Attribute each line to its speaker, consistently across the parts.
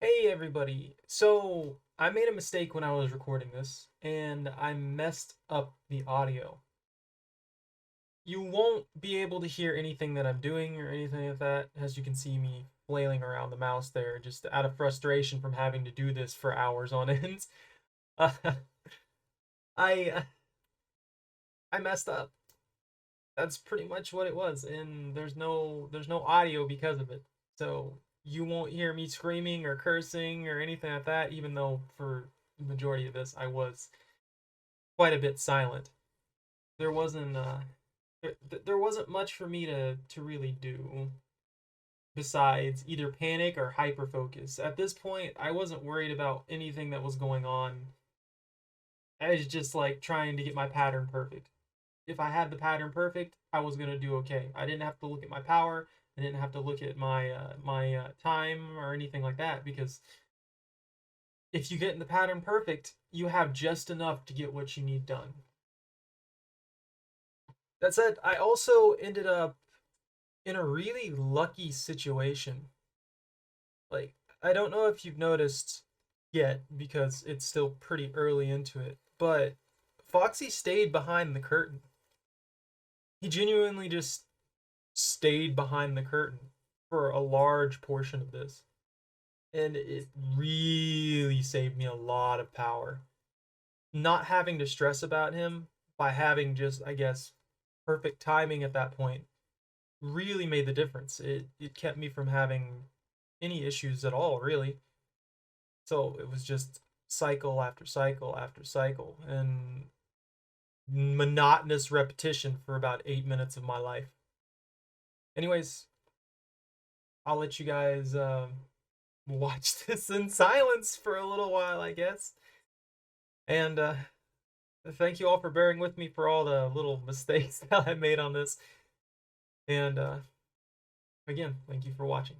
Speaker 1: Hey everybody. So I made a mistake when I was recording this and I messed up the audio. You won't be able to hear anything that I'm doing or anything like that, as you can see me flailing around the mouse there just out of frustration from having to do this for hours on end. Uh, I I messed up. That's pretty much what it was, and there's no audio because of it. So you won't hear me screaming or cursing or anything like that, even though for the majority of this I was quite a bit silent. There wasn't there wasn't much for me to really do besides either panic or hyper focus. At this point, I wasn't worried about anything that was going on. I was just like trying to get my pattern perfect. If I had the pattern perfect, I was gonna do okay. I didn't have to look at my power. I didn't have to look at my time or anything like that because if you get in the pattern perfect, you have just enough to get what you need done. That said, I also ended up in a really lucky situation. Like, I don't know if you've noticed yet because it's still pretty early into it, but Foxy stayed behind the curtain. He genuinely just stayed behind the curtain for a large portion of this. And it really saved me a lot of power. Not having to stress about him by having just, I guess, perfect timing at that point really made the difference. It kept me from having any issues at all, really. So it was just cycle after cycle after cycle and monotonous repetition for about 8 minutes of my life. Anyways, I'll let you guys watch this in silence for a little while, I guess. And thank you all for bearing with me for all the little mistakes that I made on this. And again, thank you for watching.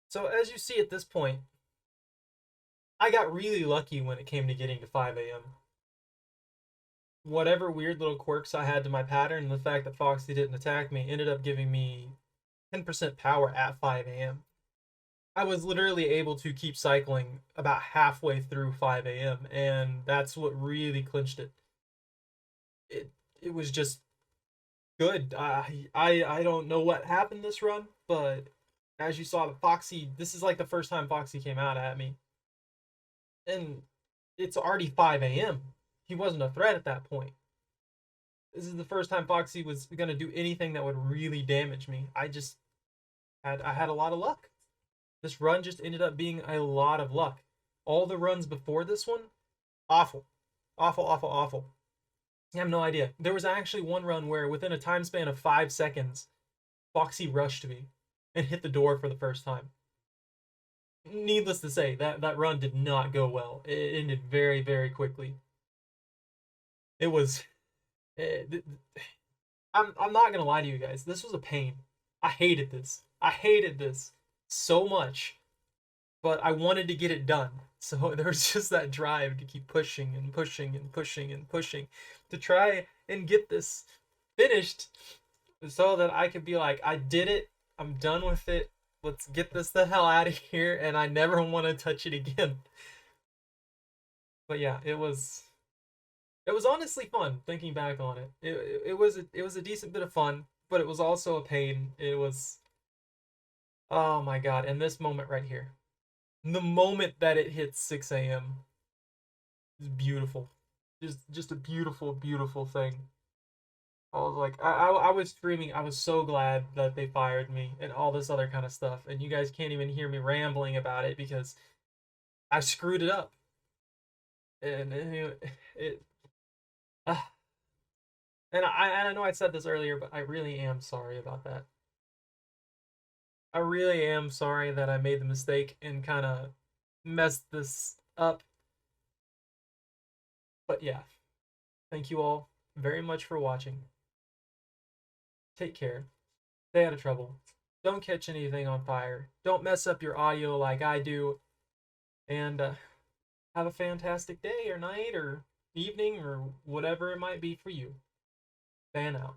Speaker 1: So as you see at this point, I got really lucky when it came to getting to 5 a.m. Whatever weird little quirks I had to my pattern, the fact that Foxy didn't attack me ended up giving me 10% power at 5 a.m. I was literally able to keep cycling about halfway through 5 a.m. and that's what really clinched it. It was just good. I don't know what happened this run, but as you saw, Foxy. This is like the first time Foxy came out at me, and it's already 5 a.m. He wasn't a threat at that point. This is the first time Foxy was gonna do anything that would really damage me. I had a lot of luck. This run just ended up being a lot of luck. All the runs before this one, awful, awful, awful, awful. I have no idea. There was actually one run where within a time span of 5 seconds, Foxy rushed me and hit the door for the first time. Needless to say, that run did not go well. It ended very, very quickly. It was. It, I'm not gonna lie to you guys. This was a pain. I hated this. I hated this so much, but I wanted to get it done. So there was just that drive to keep pushing and pushing and pushing and pushing to try and get this finished so that I could be like, I did it. I'm done with it. Let's get this the hell out of here, and I never want to touch it again. But yeah, it was honestly fun thinking back on it. It was a decent bit of fun, but it was also a pain. It was, oh my god, and this moment right here. The moment that it hits 6 a.m. is beautiful. Just a beautiful, beautiful thing. I was like, I was screaming. I was so glad that they fired me and all this other kind of stuff. And you guys can't even hear me rambling about it because I screwed it up. And it uh, and I know I said this earlier, but I really am sorry about that. I really am sorry that I made the mistake and kind of messed this up. But yeah, thank you all very much for watching. Take care. Stay out of trouble. Don't catch anything on fire. Don't mess up your audio like I do. And have a fantastic day or night or evening or whatever it might be for you. Fan out.